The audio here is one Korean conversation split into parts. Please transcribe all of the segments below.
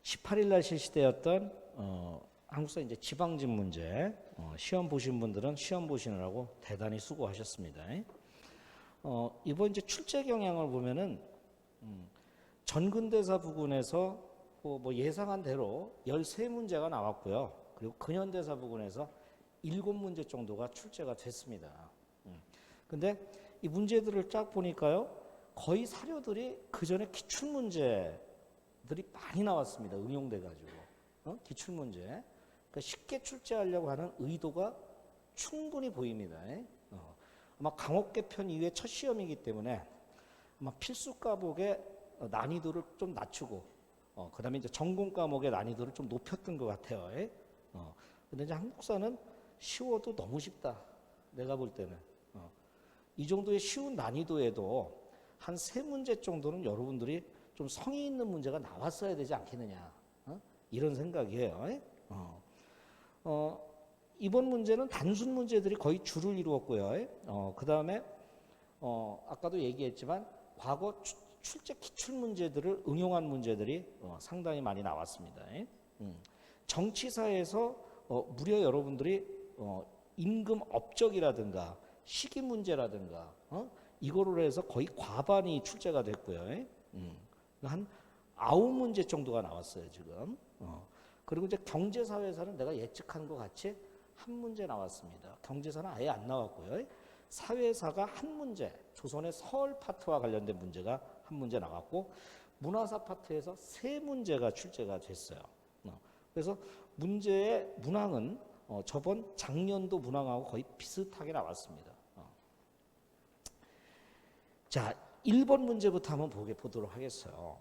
18일 날 실시되었던 한국사 이제 지방직 문제 시험 보신 분들은 시험 보시느라고 대단히 수고하셨습니다. 이번 이제 출제 경향을 보면은 전근대사 부근에서 뭐 예상한 대로 13문제가 나왔고요. 그리고 근현대사 부근에서 7문제 정도가 출제가 됐습니다. 근데 이 문제들을 쫙 보니까요, 거의 사료들이 그 전에 기출문제들이 많이 나왔습니다. 응용돼 가지고 기출문제. 그러니까 쉽게 출제하려고 하는 의도가 충분히 보입니다. 아마 강옥개편 이후에 첫 시험이기 때문에 아마 필수 과목의 난이도를 좀 낮추고 그다음에 이제 전공 과목의 난이도를 좀 높였던 것 같아요. 근데 이제 한국사는 쉬워도 너무 쉽다. 내가 볼 때는 이 정도의 쉬운 난이도에도 한 3문제 정도는 여러분들이 좀 성의 있는 문제가 나왔어야 되지 않겠느냐, 이런 생각이에요. 이번 문제는 단순 문제들이 거의 주를 이루었고요. 그 다음에 아까도 얘기했지만 과거 출제 기출 문제들을 응용한 문제들이 상당히 많이 나왔습니다. 정치사에서 무려 여러분들이 임금 업적이라든가 시기 문제라든가 이거로 해서 거의 과반이 출제가 됐고요. 한 9문제 정도가 나왔어요 지금. 그리고 이제 경제사회사는 내가 예측한 것 같이 한 문제 나왔습니다. 경제사는 아예 안 나왔고요. 사회사가 한 문제, 조선의 서울 파트와 관련된 문제가 한 문제 나왔고, 문화사 파트에서 3문제가 출제가 됐어요. 그래서 문제의 문항은 저번 작년도 문항하고 거의 비슷하게 나왔습니다. 자, 1번 문제부터 한번 보도록 하겠어요.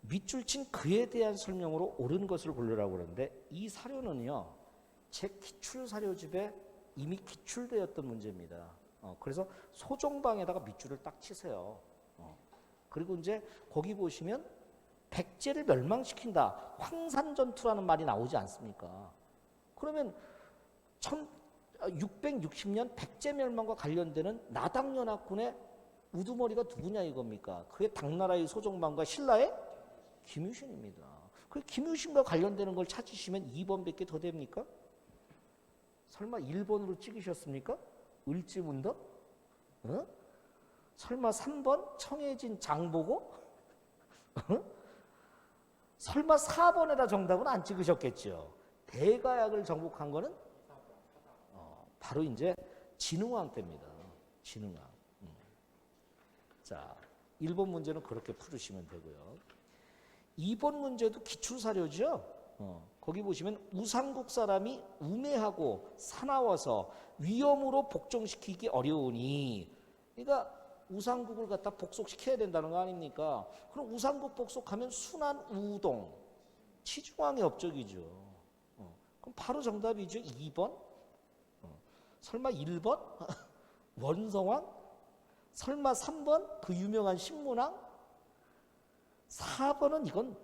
밑줄 친 그에 대한 설명으로 옳은 것을 고르라고 그러는데, 이 사료는요, 제 기출 사료집에 이미 기출되었던 문제입니다. 그래서 소정방에다가 밑줄을 딱 치세요. 그리고 이제 거기 보시면 백제를 멸망시킨다, 황산전투라는 말이 나오지 않습니까? 그러면 1660년 백제 멸망과 관련되는 나당연합군의 우두머리가 누구냐 이겁니까? 그게 당나라의 소정방과 신라의 김유신입니다. 그 김유신과 관련되는 걸 찾으시면 2번밖에 더 됩니까? 설마 1번으로 찍으셨습니까? 을지문덕? 설마 3번 청해진 장보고? 설마 4번에다 정답은 안 찍으셨겠죠? 대가약을 정복한 거는 바로 이제 진흥왕 때입니다. 진흥왕. 자, 1번 문제는 그렇게 풀으시면 되고요. 2번 문제도 기출사료죠. 거기 보시면 우상국 사람이 우매하고 사나워서 위험으로 복종시키기 어려우니, 그러니까 우상국을 갖다 복속시켜야 된다는 거 아닙니까? 그럼 우상국 복속하면 순한 우동, 치중왕의 업적이죠. 그럼 바로 정답이죠. 2번? 설마 1번? 원성왕? 설마 3번? 그 유명한 신문왕? 4번은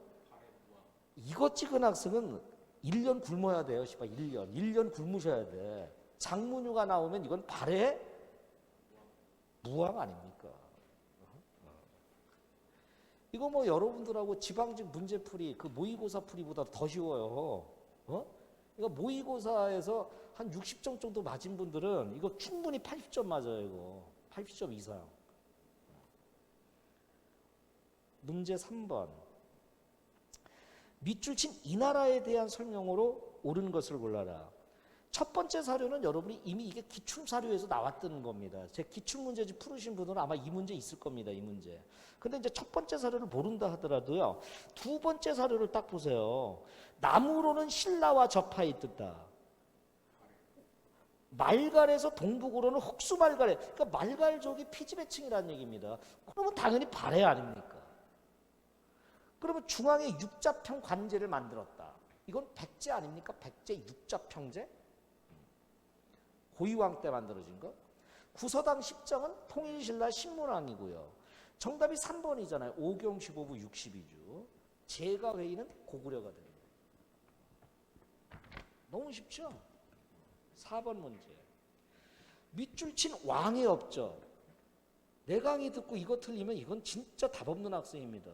이거 찍은 학생은 1년 굶어야 돼요. 1년 굶으셔야 돼. 장문유가 나오면 이건 발해 무왕 아닙니까? 이거 뭐 여러분들하고 지방직 문제풀이, 그 모의고사 풀이보다 더 쉬워요. 이거 모의고사에서 한 60점 정도 맞은 분들은 이거 충분히 80점 맞아요. 이거 80점 이상. 문제 3번. 밑줄 친 이 나라에 대한 설명으로 옳은 것을 골라라. 첫 번째 사료는 여러분이 이미 이게 기출사료에서 나왔던 겁니다. 제 기출문제집 풀으신 분들은 아마 이 문제 있을 겁니다. 이 문제. 근데 이제 첫 번째 사료를 모른다 하더라도요, 두 번째 사료를 딱 보세요. 남으로는 신라와 접하에 뜬다. 말갈에서 동북으로는 흑수말갈에, 그러니까 말갈족이 피지배층이라는 얘기입니다. 그러면 당연히 발해 아닙니까? 그러면 중앙에 육자평 관제를 만들었다. 이건 백제 아닙니까? 백제 육자평제? 고유왕 때 만들어진 거. 구서당 10정은 통일신라 신문왕이고요. 정답이 3번이잖아요. 5경 15부 62주. 제가회의는 고구려가 됩니다. 너무 쉽죠? 4번 문제. 밑줄 친 왕의 업적. 내강의 듣고 이거 틀리면 이건 진짜 답 없는 학생입니다.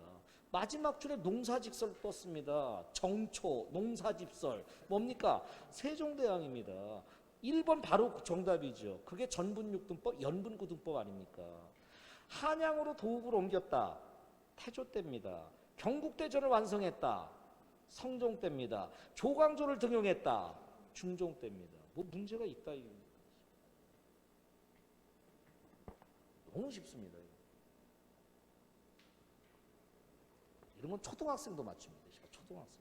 마지막 줄에 농사직설 떴습니다. 정초, 농사집설. 뭡니까? 세종대왕입니다. 1번 바로 정답이죠. 그게 전분육등법, 연분구등법 아닙니까? 한양으로 도읍을 옮겼다. 태조 때입니다. 경국대전을 완성했다. 성종 때입니다. 조광조를 등용했다. 중종 때입니다. 뭐 문제가 있다. 너무 쉽습니다. 이런 건 초등학생도 맞춥니다. 초등학생.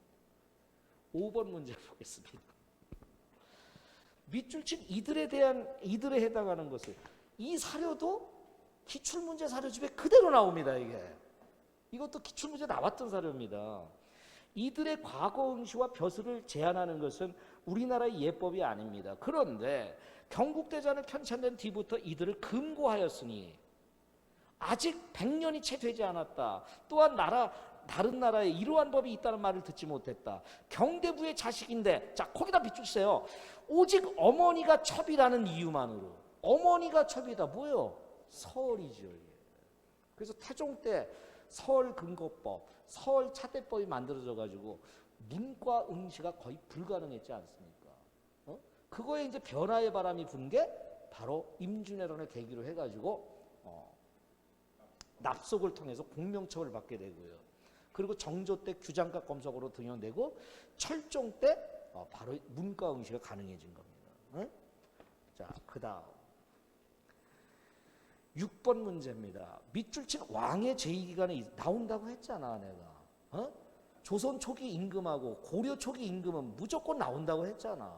5번 문제 보겠습니다. 밑줄 친 이들에 해당하는 것을, 이 사료도 기출문제 사료집에 그대로 나옵니다. 이것도 기출문제 나왔던 사료입니다. 이들의 과거 응시와 벼슬을 제한하는 것은 우리나라의 예법이 아닙니다. 그런데 경국대전을 편찬된 뒤부터 이들을 금고하였으니 아직 100년이 채 되지 않았다. 또한 다른 나라에 이러한 법이 있다는 말을 듣지 못했다. 경대부의 자식인데, 자 거기다 비추세요. 오직 어머니가 첩이라는 이유만으로. 어머니가 첩이다. 뭐예요? 서얼이죠. 그래서 태종 때 서얼 근거법, 서얼 차대법이 만들어져 가지고 문과 응시가 거의 불가능했지 않습니까? 그거에 이제 변화의 바람이 분 게 바로 임진왜란을 계기로 해가지고 납속을 통해서 공명첩을 받게 되고요. 그리고 정조 때 규장각 검석으로 등용되고 철종 때 바로 문과 응시가 가능해진 겁니다. 자, 그 다음 6번 문제입니다. 밑줄 친 왕의 제2기간에 나온다고 했잖아 내가. 조선 초기 임금하고 고려 초기 임금은 무조건 나온다고 했잖아.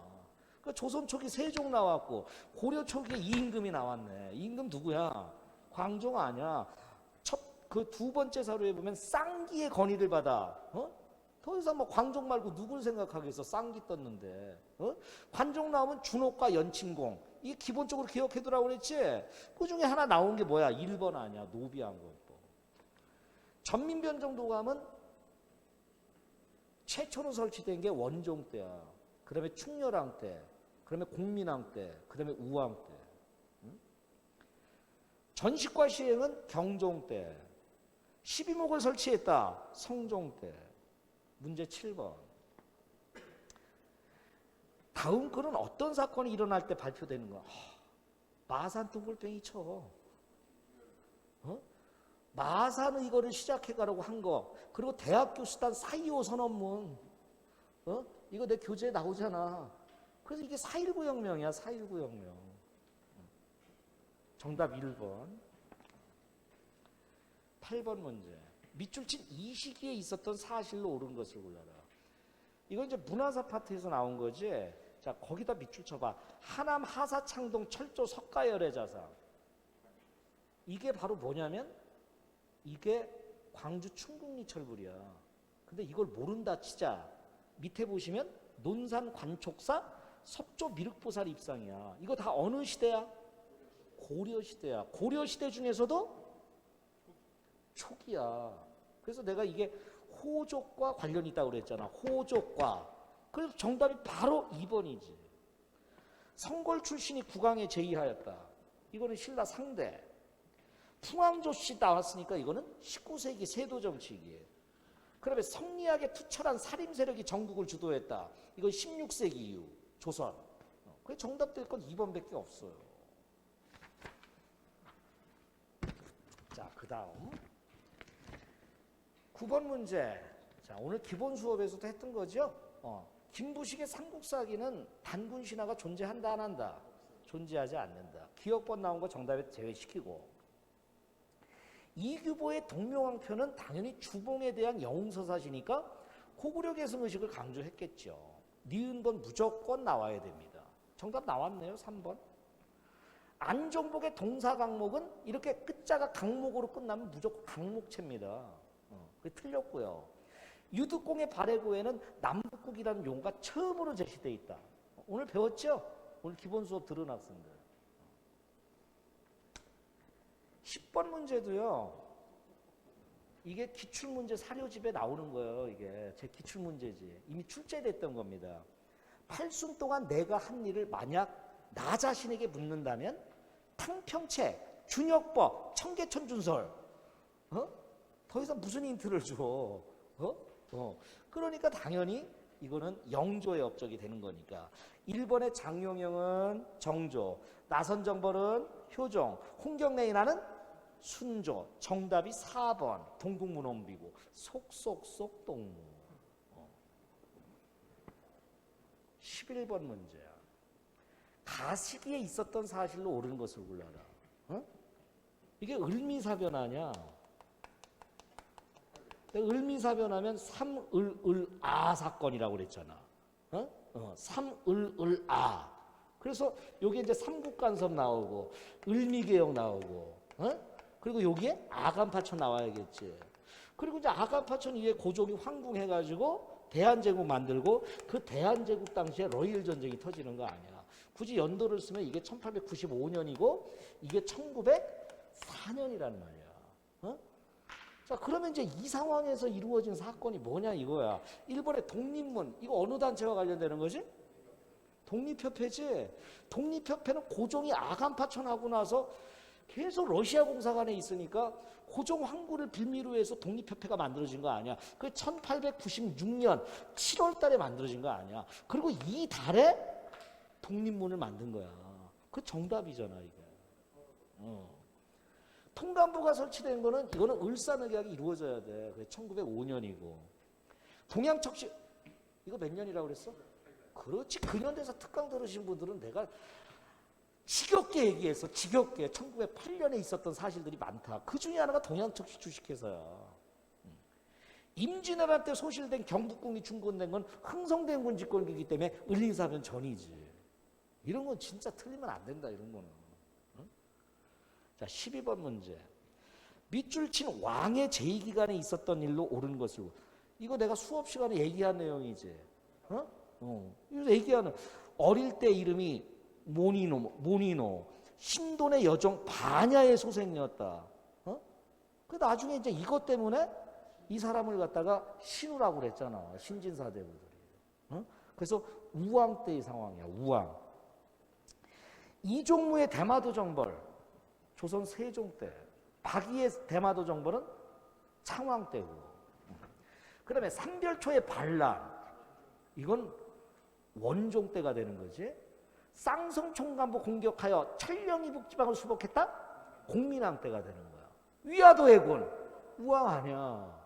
그 조선 초기 세종 나왔고 고려 초기 이임금이 나왔네. 이임금 누구야? 광종 아니야. 그 두 번째 사료에 보면 쌍기의 건의를 받아. 더 이상 뭐 광종 말고 누굴 생각하겠어? 쌍기 떴는데. 관종 나오면 준옥과 연친공. 이게 기본적으로 기억해두라고 그랬지? 그 중에 하나 나온 게 뭐야? 1번 아니야. 노비안건법. 전민변정도감은 최초로 설치된 게 원종 때야. 그 다음에 충렬왕 때, 그 다음에 공민왕 때, 그 다음에 우왕 때. 전식과 시행은 경종 때. 12목을 설치했다. 성종 때. 문제 7번. 다음 글은 어떤 사건이 일어날 때 발표되는 거야? 마산 둥글뱅이 쳐. 마산 의거를 시작해가라고 한 거. 그리고 대학교 수단 4.25 선언문. 이거 내 교재에 나오잖아. 그래서 이게 4.19 혁명이야. 4.19 혁명. 정답 1번. 8번 문제. 밑줄 친 이 시기에 있었던 사실로 옳은 것을 골라라. 이건 이제 문화사 파트에서 나온 거지. 자, 거기다 밑줄 쳐봐. 하남 하사창동 철조 석가열애 자상. 이게 바로 뭐냐면 이게 광주 충국리철불이야. 근데 이걸 모른다 치자. 밑에 보시면 논산 관촉사 석조 미륵보살 입상이야. 이거 다 어느 시대야? 고려시대야. 고려시대 중에서도 초기야. 그래서 내가 이게 호족과 관련이 있다고 그랬잖아. 호족과. 그래서 정답이 바로 2번이지. 성골 출신이 국왕에 제의하였다. 이거는 신라 상대. 풍왕조씨 나왔으니까 이거는 19세기 세도 정치기에. 그다음에 성리학에 투철한 살림 세력이 전국을 주도했다. 이건 16세기 이후 조선. 그게 정답 될 건 2번밖에 없어요. 자, 그 다음 9번 문제. 자, 오늘 기본 수업에서도 했던 거죠. 김부식의 삼국사기는 단군 신화가 존재한다 안 한다? 존재하지 않는다. 기억번 나온 거 정답에 제외시키고, 이규보의 동묘왕표는 당연히 주봉에 대한 영웅서사시니까 고구려 계승의식을 강조했겠죠. 니은번 무조건 나와야 됩니다. 정답 나왔네요. 3번. 안종복의 동사강목은 이렇게 끝자가 강목으로 끝나면 무조건 강목체입니다. 그게 틀렸고요. 유득공의 발해고에는 남북국이라는 용어가 처음으로 제시되어 있다. 오늘 배웠죠? 오늘 기본 수업 들은 학생들. 10번 문제도요. 이게 기출문제 사료집에 나오는 거예요. 이게 제 기출문제지. 이미 출제됐던 겁니다. 8순 동안 내가 한 일을 만약 나 자신에게 묻는다면 탕평채, 균역법, 청계천준설. 더 이상 무슨 힌트를 줘? 그러니까 당연히 이거는 영조의 업적이 되는 거니까. 1번의 장용영은 정조, 나선정벌은 효종, 홍경래의 나는 순조. 정답이 4번 동국문헌비고 속속속 동무. 11번 문제야. 가시기에 있었던 사실로 옳은 것을 골라라. 이게 을미사변하냐? 을미사변하면 삼을을아 사건이라고 그랬잖아. 삼을을아. 그래서 여기 이제 삼국간섭 나오고 을미개혁 나오고, 그리고 여기에 아간파천 나와야겠지. 그리고 이제 아간파천 이후에 고종이 황궁해가지고 대한제국 만들고 그 대한제국 당시에 러일 전쟁이 터지는 거 아니야. 굳이 연도를 쓰면 이게 1895년이고 이게 1904년이란 말이야. 자, 그러면 이제 이 상황에서 이루어진 사건이 뭐냐 이거야. 일본의 독립문, 이거 어느 단체와 관련되는 거지? 독립협회지. 독립협회는 고종이 아간파천하고 나서 계속 러시아 공사관에 있으니까 고종 황구를 빌미로 해서 독립협회가 만들어진 거 아니야. 그 1896년 7월 달에 만들어진 거 아니야. 그리고 이 달에 독립문을 만든 거야. 그 정답이잖아 이게. 통감부가 설치된 거는 이거는 을사늑약이 이루어져야 돼. 그게 1905년이고. 동양척시 이거 몇 년이라고 그랬어? 그렇지. 근현대사 특강 들으신 분들은 내가 지겹게 얘기해서 지겹게 1908년에 있었던 사실들이 많다. 그 중에 하나가 동양척시 주식회사야. 임진왜란 때 소실된 경북궁이 중건된 건 흥성대원군 집권기이기 때문에 을미사변 전이지. 이런 건 진짜 틀리면 안 된다. 이런 거는. 자, 12번 문제. 밑줄 친 왕의 제위기간에 있었던 일로 옳은 것을. 이거 내가 수업 시간에 얘기한 내용이지. 이거 얘기하는 어릴 때 이름이 모니노, 신돈의 여종 반야의 소생이었다. 그 나중에 이제 이것 때문에 이 사람을 갖다가 신우라고 그랬잖아. 신진사대부들이. 그래서 우왕 때의 상황이야. 우왕. 이종무의 대마도 정벌. 조선 세종 때. 박이의 대마도 정벌은 창왕 때고. 그 다음에 삼별초의 반란. 이건 원종 때가 되는 거지. 쌍성총관부 공격하여 철령이 북지방을 수복했다? 공민왕 때가 되는 거야. 위화도 해군. 우왕 아니야.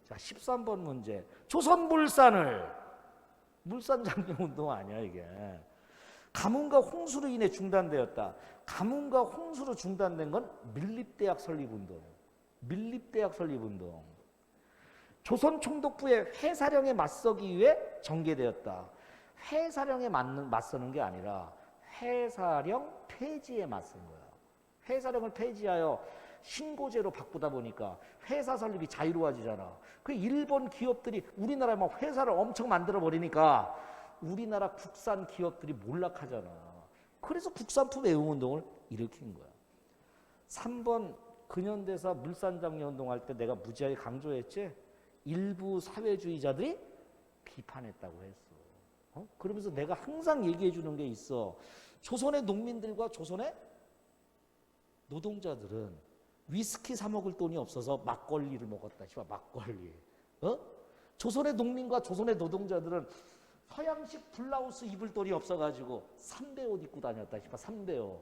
자, 13번 문제. 조선물산을. 물산장려운동 아니야 이게. 가문과 홍수로 인해 중단되었다. 가문과 홍수로 중단된 건 밀립대학 설립운동. 밀립대학 설립운동. 조선 총독부의 회사령에 맞서기 위해 전개되었다. 회사령에 맞서는 게 아니라 회사령 폐지에 맞선 거야. 회사령을 폐지하여 신고제로 바꾸다 보니까 회사 설립이 자유로워지잖아. 그 일본 기업들이 우리나라에 막 회사를 엄청 만들어 버리니까 우리나라 국산 기업들이 몰락하잖아. 그래서 국산품 애용운동을 일으킨 거야. 3번 근현대사 물산장려운동 할 때 내가 무지하게 강조했지? 일부 사회주의자들이 비판했다고 했어. 그러면서 내가 항상 얘기해 주는 게 있어. 조선의 농민들과 조선의 노동자들은 위스키 사 먹을 돈이 없어서 막걸리를 먹었다. 씨발 막걸리. 조선의 농민과 조선의 노동자들은 서양식 블라우스 입을 돈이 없어가지고 삼배 옷 입고 다녔다. 씨발 삼배 옷.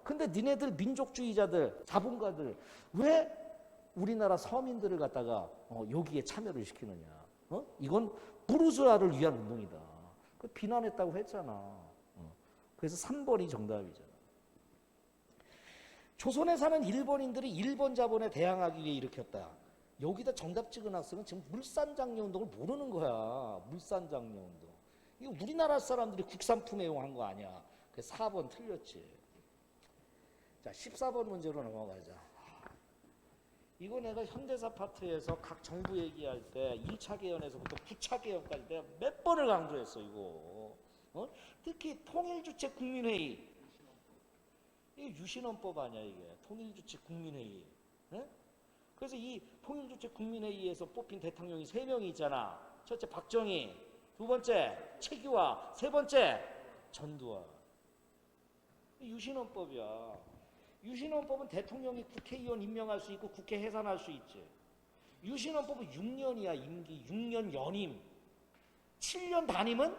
근데 니네들 민족주의자들, 자본가들 왜 우리나라 서민들을 갖다가 여기에 참여를 시키느냐? 이건 부르주아를 위한 운동이다. 그 비난했다고 했잖아. 그래서 3번이 정답이잖아. 조선에 사는 일본인들이 일본 자본에 대항하기 위해 일으켰다. 여기다 정답 찍은 학생은 지금 물산장려운동을 모르는 거야. 물산장려운동. 이거 우리나라 사람들이 국산품 애용한 거 아니야. 그래서 4번 틀렸지. 자, 14번 문제로 넘어가자. 이거 내가 현대사 파트에서 각 정부 얘기할 때 1차 개헌에서부터 9차 개헌까지 내가 몇 번을 강조했어 이거. 특히 통일주체 국민회의. 이게 유신헌법 아니야 이게. 통일주체 국민회의. 그래서 이 통일주체 국민회의에서 뽑힌 대통령이 3명이 있잖아. 첫째 박정희, 두 번째 최규화, 세 번째 전두환. 유신헌법이야. 유신헌법은 대통령이 국회의원 임명할 수 있고 국회 해산할 수 있지. 유신헌법은 6년이야. 임기 6년 연임. 7년 단임은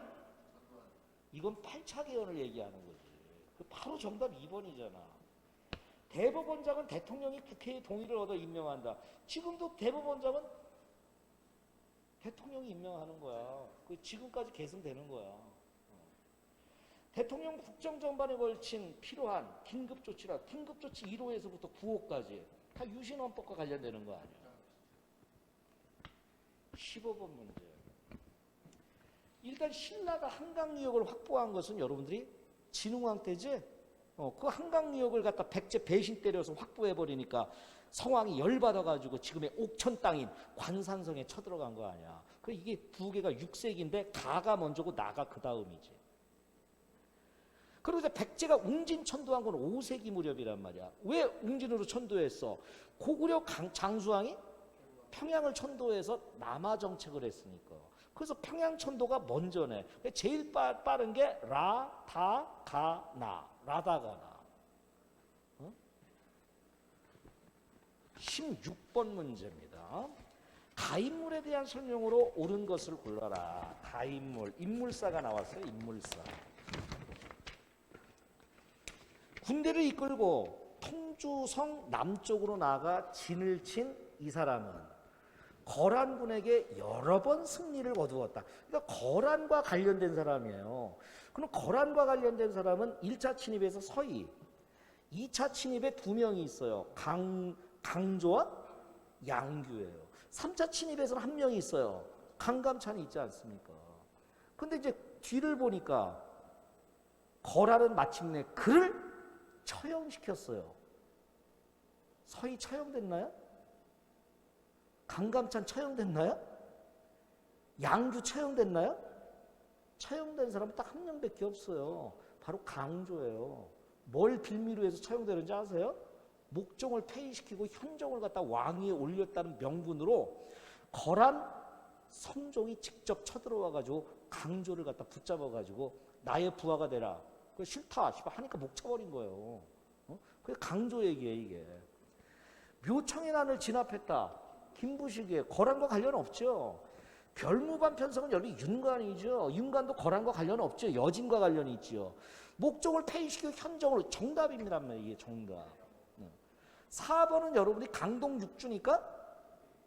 이건 8차 개헌을 얘기하는 거지. 바로 정답 2번이잖아. 대법원장은 대통령이 국회의 동의를 얻어 임명한다. 지금도 대법원장은 대통령이 임명하는 거야. 지금까지 계승되는 거야. 대통령 국정 전반에 걸친 필요한 긴급조치라 긴급조치 1호에서부터 9호까지 다 유신헌법과 관련되는 거 아니야. 15번 문제. 일단 신라가 한강유역을 확보한 것은 여러분들이 진흥왕 때지. 그 한강유역을 갖다 백제 배신 때려서 확보해버리니까 성왕이 열받아가지고 지금의 옥천 땅인 관산성에 쳐들어간 거 아니야. 이게 부계가 6세기인데 가가 먼저고 나가 그 다음이지. 그리고 이제 백제가 웅진 천도한 건 5세기 무렵이란 말이야. 왜 웅진으로 천도했어? 고구려 장수왕이 평양을 천도해서 남하 정책을 했으니까. 그래서 평양 천도가 먼저네. 제일 빠른 게 라다가나. 라다가나. 16번 문제입니다. 가인물에 대한 설명으로 옳은 것을 골라라. 가인물, 인물사가 나왔어요. 인물사. 군대를 이끌고 통주성 남쪽으로 나가 진을 친 이 사람은 거란군에게 여러 번 승리를 거두었다. 그러니까 거란과 관련된 사람이에요. 그럼 거란과 관련된 사람은 1차 침입에서 서희, 2차 침입에 2명이 있어요. 강조와 양규예요. 3차 침입에서는 1명이 있어요. 강감찬이 있지 않습니까? 근데 이제 뒤를 보니까 거란은 마침내 그를 처형시켰어요. 서희 처형됐나요? 강감찬 처형됐나요? 양규 처형됐나요? 처형된 사람은 딱 1명밖에 없어요. 바로 강조예요. 뭘 빌미로 해서 처형되는지 아세요? 목종을 폐위시키고 현종을 갖다 왕위에 올렸다는 명분으로 거란 성종이 직접 쳐들어와가지고 강조를 갖다 붙잡아가지고 나의 부하가 되라. 그 싫다 하니까 목 쳐버린 거예요. 그게 강조 얘기예요 이게. 묘청의 난을 진압했다. 김부식이에요. 거란과 관련 없죠. 별무반 편성은 여기 윤관이죠. 윤관도 거란과 관련 없죠. 여진과 관련이 있죠. 목종을 폐위시키고 현종으로 정답입니다. 이게 정답. 4번은 여러분이 강동 6주니까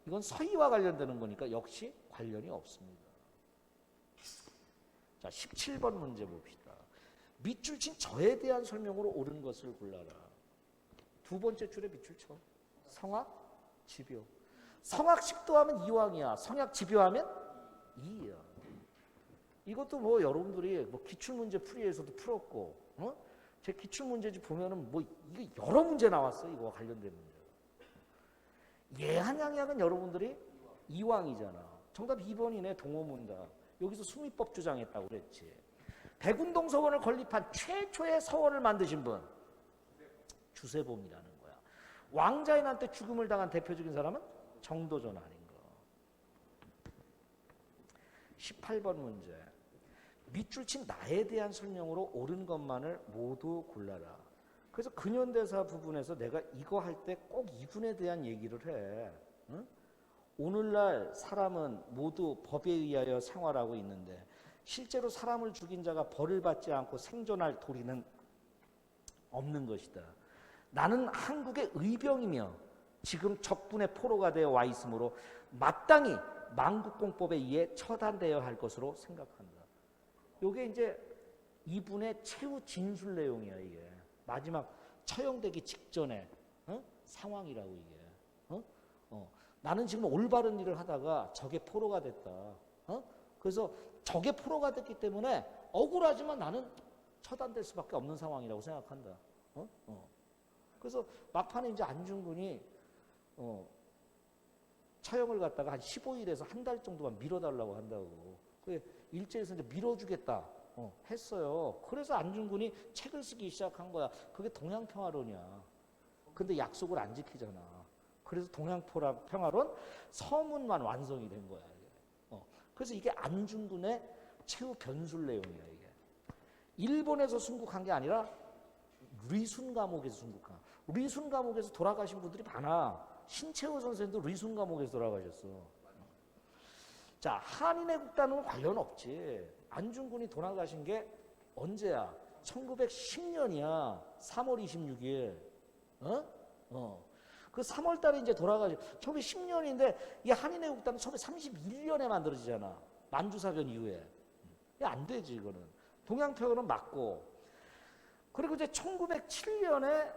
이건 서희와 관련되는 거니까 역시 관련이 없습니다. 자, 17번 문제 봅시다. 밑줄 친 저에 대한 설명으로 옳은 것을 골라라. 두 번째 줄에 밑줄 쳐. 성악, 집요. 성악 식도하면 이왕이야. 성악 집요하면 이야. 이것도 뭐 여러분들이 뭐 기출문제 풀이에서도 풀었고, 제 기출문제집 보면은 뭐 이게 여러 문제 나왔어요. 이거와 관련된 문제. 예한양약은 여러분들이 이왕이잖아. 정답 2번이네. 동호문다. 여기서 수미법 주장했다고 그랬지. 백운동 서원을 건립한 최초의 서원을 만드신 분 주세범이라는 거야. 왕자인한테 죽음을 당한 대표적인 사람은 정도전 아닌가. 18번 문제. 밑줄 친 나에 대한 설명으로 옳은 것만을 모두 골라라. 그래서 근현대사 부분에서 내가 이거 할 때 꼭 이분에 대한 얘기를 해. 응? 오늘날 사람은 모두 법에 의하여 생활하고 있는데 실제로 사람을 죽인 자가 벌을 받지 않고 생존할 도리는 없는 것이다. 나는 한국의 의병이며 지금 적군의 포로가 되어 와 있으므로 마땅히 만국공법에 의해 처단되어야 할 것으로 생각한다. 이게 이제 이분의 최후 진술 내용이야. 이게 마지막 처형되기 직전의 상황이라고 이게. 나는 지금 올바른 일을 하다가 적의 포로가 됐다. 그래서 적의 포로가 됐기 때문에 억울하지만 나는 처단될 수밖에 없는 상황이라고 생각한다. 그래서 막판에 이제 안중근이 처형을 갖다가 한 15일에서 한 달 정도만 미뤄달라고 한다고. 일제에서 이제 밀어주겠다 했어요. 그래서 안중근이 책을 쓰기 시작한 거야. 그게 동양평화론이야. 근데 약속을 안 지키잖아. 그래서 동양평화론 서문만 완성이 된 거야. 그래서 이게 안중근의 최후 변술 내용이야. 이게 일본에서 순국한 게 아니라 리순 감옥에서 순국한. 리순 감옥에서 돌아가신 분들이 많아. 신채호 선생님도 리순 감옥에서 돌아가셨어. 자, 한인애국단은 관련 없지. 안중근이 돌아가신 게 언제야? 1910년이야. 3월 26일. 그 3월 달에 이제 돌아가죠. 1910년인데 이 한인애국단은 1931년에 만들어지잖아. 만주사변 이후에. 이게 안 되지, 이거는. 동양표현은 맞고. 그리고 이제 1907년에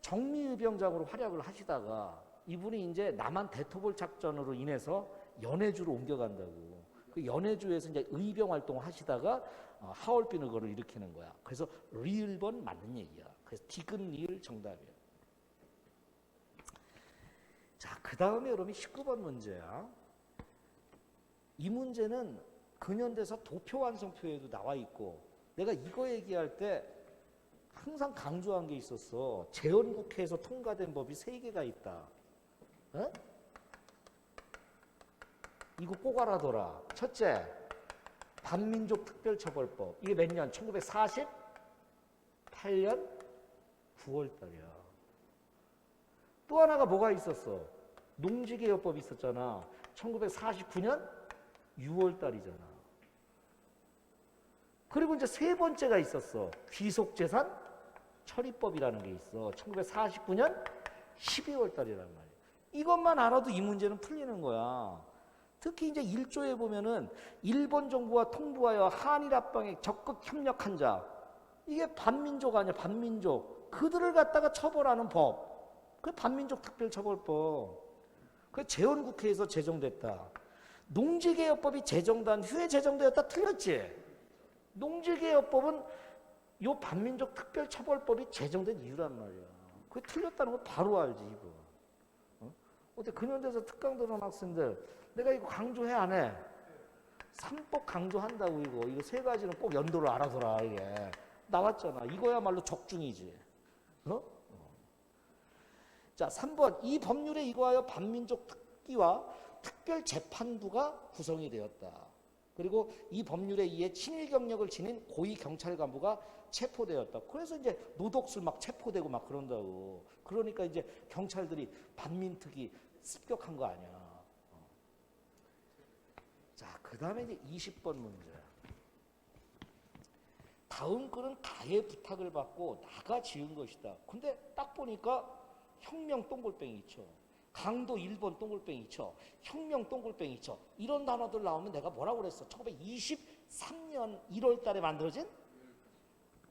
정미의병장으로 활약을 하시다가 이분이 이제 남한 대토벌 작전으로 인해서 연해주로 옮겨간다고. 그 연해주에서 이제 의병 활동을 하시다가 하얼빈 의거를 일으키는 거야. 그래서 리을번 맞는 얘기야. 그래서 디귿 리을 정답이야. 자, 그 다음에 여러분이 19번 문제야. 이 문제는 근현대사 도표완성표에도 나와 있고, 내가 이거 얘기할 때 항상 강조한 게 있었어. 재헌국회에서 통과된 법이 3개가 있다. 어? 이거 꼭 알아둬라. 첫째, 반민족특별처벌법. 이게 몇 년? 1948년 9월 달이야. 또 하나가 뭐가 있었어? 농지개혁법이 있었잖아. 1949년 6월 달이잖아. 그리고 이제 세 번째가 있었어. 귀속재산 처리법이라는 게 있어. 1949년 12월 달이란 말이야. 이것만 알아도 이 문제는 풀리는 거야. 특히 이제 1조에 보면은 일본 정부와 통보하여 한일 합방에 적극 협력한 자. 이게 반민족 아니야, 반민족. 그들을 갖다가 처벌하는 법. 그게 반민족 특별처벌법. 그게 재헌국회에서 제정됐다. 농지개혁법이 제정된 후에 제정되었다. 틀렸지? 농지개혁법은 요 반민족 특별처벌법이 제정된 이유란 말이야. 그게 틀렸다는 거 바로 알지, 이거. 어때? 근현대사 특강 들어온 학생들, 내가 이거 강조해, 안 해? 3법 강조한다고, 이거. 이거 3가지는 꼭 연도를 알아둬라, 이게. 나왔잖아. 이거야말로 적중이지. 자, 3번. 이 법률에 의거하여 반민족 특기와 특별재판부가 구성이 되었다. 그리고 이 법률에 의해 친일 경력을 지닌 고위 경찰 간부가 체포되었다. 그래서 이제 노독술 막 체포되고 막 그런다고. 그러니까 이제 경찰들이 반민특위 습격한 거 아니야. 자, 그 다음에 이제 20번 문제. 다음 글은 가의 부탁을 받고 나가 지은 것이다. 근데 딱 보니까 혁명 동글뱅이 쳐. 강도 1번 동글뱅이 쳐. 혁명 동글뱅이 쳐. 이런 단어들 나오면 내가 뭐라고 그랬어? 1923년 1월 달에 만들어진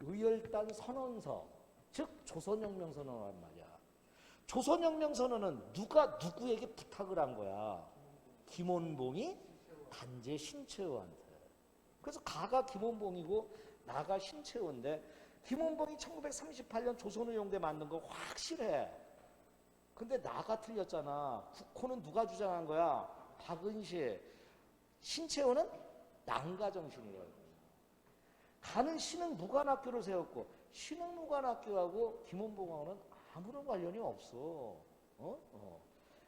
의열단 선언서. 즉 조선혁명 선언이란 말이야. 조선혁명 선언은 누가 누구에게 부탁을 한 거야? 김원봉이 단재 신채호한테. 그래서 가가 김원봉이고 나가 신채호인데, 김원봉이 1938년 조선의용대 만든 거 확실해. 근데 나가 틀렸잖아. 국호는 누가 주장한 거야? 박은실. 신채호는 난가정신이라고. 가는 신흥무관학교를 세웠고, 신흥무관학교하고 김원봉하고는 아무런 관련이 없어.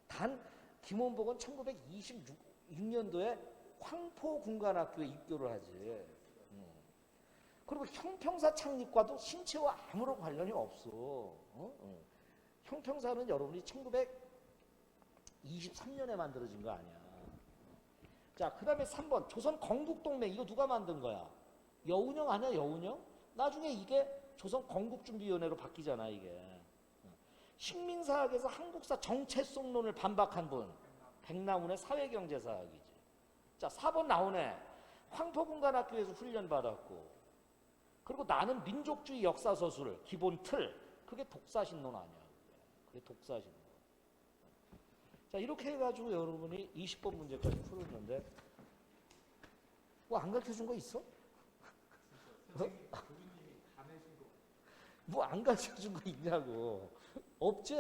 단 김원봉은 1926년도에 황포군관학교에 입교를 하지. 그리고 형평사 창립과도 신채와 아무런 관련이 없어. 형평사는 여러분이 1923년에 만들어진 거 아니야. 자, 그 다음에 3번. 조선 건국동맹. 이거 누가 만든 거야? 여운형 아니야, 여운형? 나중에 이게 조선 건국준비위원회로 바뀌잖아, 이게. 식민사학에서 한국사 정체성론을 반박한 분. 백남훈의 사회경제사학이지. 자, 4번 나오네. 황포군관학교에서 훈련받았고. 그리고 나는 민족주의 역사서술, 기본 틀. 그게 독사신론 아니야. 그게 독사신론. 자, 이렇게 해가지고 여러분이 20번 문제까지 풀었는데, 뭐 안 가르쳐준 거 있어? 뭐 안 가르쳐준 거 있냐고. 없지?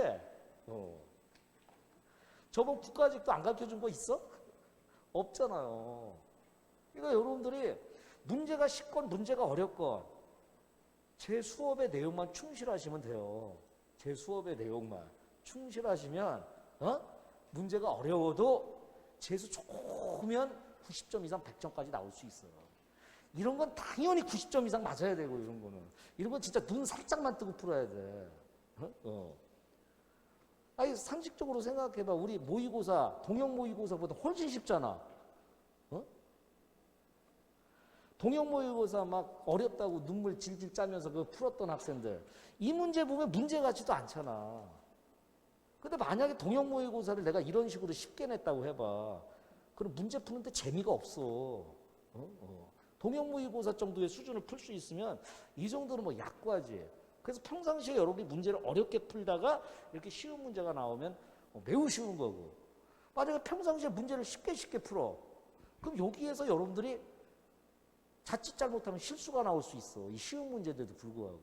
저번 국가직도 안 가르쳐준 거 있어? 없잖아요. 그러니까 여러분들이 문제가 쉽건 문제가 어렵건 제 수업의 내용만 충실하시면 돼요. 제 수업의 내용만 충실하시면 문제가 어려워도 재수 조금이면 90점 이상 100점까지 나올 수 있어요. 이런 건 당연히 90점 이상 맞아야 되고, 이런 거는. 이런 건 진짜 눈 살짝만 뜨고 풀어야 돼. 아니 상식적으로 생각해봐. 우리 모의고사, 동형 모의고사보다 훨씬 쉽잖아. 어? 동형 모의고사 막 어렵다고 눈물 질질 짜면서 그거 풀었던 학생들, 이 문제 보면 문제 같지도 않잖아. 근데 만약에 동형 모의고사를 내가 이런 식으로 쉽게 냈다고 해봐. 그럼 문제 푸는데 재미가 없어. 동형 모의고사 정도의 수준을 풀 수 있으면 이 정도는 뭐 약과지. 그래서 평상시에 여러분이 문제를 어렵게 풀다가 이렇게 쉬운 문제가 나오면 매우 쉬운 거고, 만약에 평상시에 문제를 쉽게 풀어, 그럼 여기에서 여러분들이 자칫 잘못하면 실수가 나올 수 있어. 이 쉬운 문제들도 불구하고.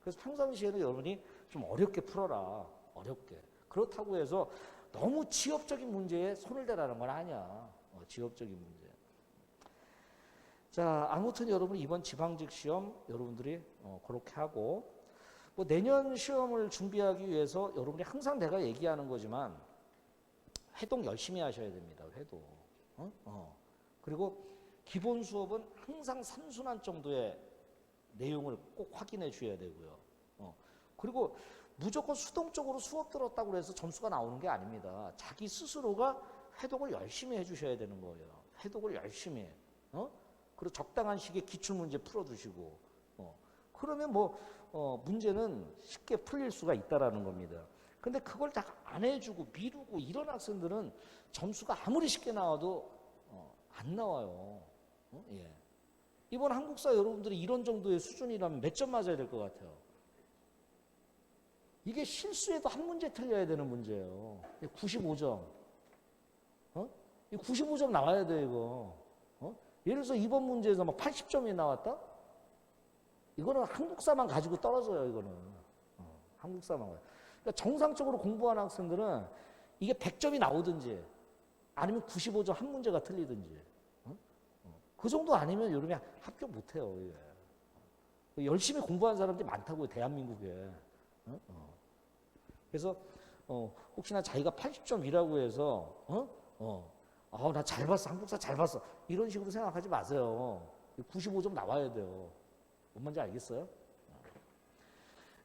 그래서 평상시에는 여러분이 좀 어렵게 풀어라. 어렵게. 그렇다고 해서 너무 지엽적인 문제에 손을 대라는 건 아니야. 지엽적인 문제. 자, 아무튼 여러분 이번 지방직 시험 여러분들이 그렇게 하고, 뭐 내년 시험을 준비하기 위해서 여러분이 항상 내가 얘기하는 거지만 회동 열심히 하셔야 됩니다. 회동. 그리고 기본 수업은 항상 3순환 정도의 내용을 꼭 확인해 주셔야 되고요. 그리고 무조건 수동적으로 수업 들었다고 해서 점수가 나오는 게 아닙니다. 자기 스스로가 회독을 열심히 해주셔야 되는 거예요. 회독을 열심히. 그리고 적당한 시기에 기출문제 풀어두시고. 그러면 문제는 쉽게 풀릴 수가 있다라는 겁니다. 근데 그걸 다 안 해주고 미루고 이런 학생들은 점수가 아무리 쉽게 나와도 안 나와요. 예. 이번 한국사 여러분들이 이런 정도의 수준이라면 몇 점 맞아야 될 것 같아요? 이게 실수해도 한 문제 틀려야 되는 문제예요. 95점. 이 95점 나와야 돼, 이거. 예를 들어서 이번 문제에서 막 80점이 나왔다? 이거는 한국사만 가지고 떨어져요, 이거는. 한국사만 가지고. 그러니까 정상적으로 공부하는 학생들은 이게 100점이 나오든지 아니면 95점 한 문제가 틀리든지. 그 정도 아니면 여름에 합격 못해요. 열심히 공부한 사람들이 많다고요, 대한민국에. 그래서 혹시나 자기가 80점이라고 해서 나 잘 봤어, 한국사 잘 봤어, 이런 식으로 생각하지 마세요. 95점 나와야 돼요. 뭔 말인지 알겠어요?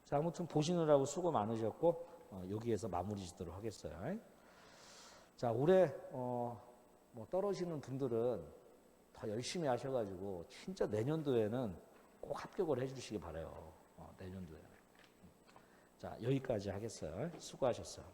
자, 아무튼 보시느라고 수고 많으셨고 여기에서 마무리 짓도록 하겠어요. 자, 올해 떨어지는 분들은 더 열심히 하셔가지고 진짜 내년도에는 꼭 합격을 해주시기 바라요. 내년도에. 자, 여기까지 하겠어요. 수고하셨어요.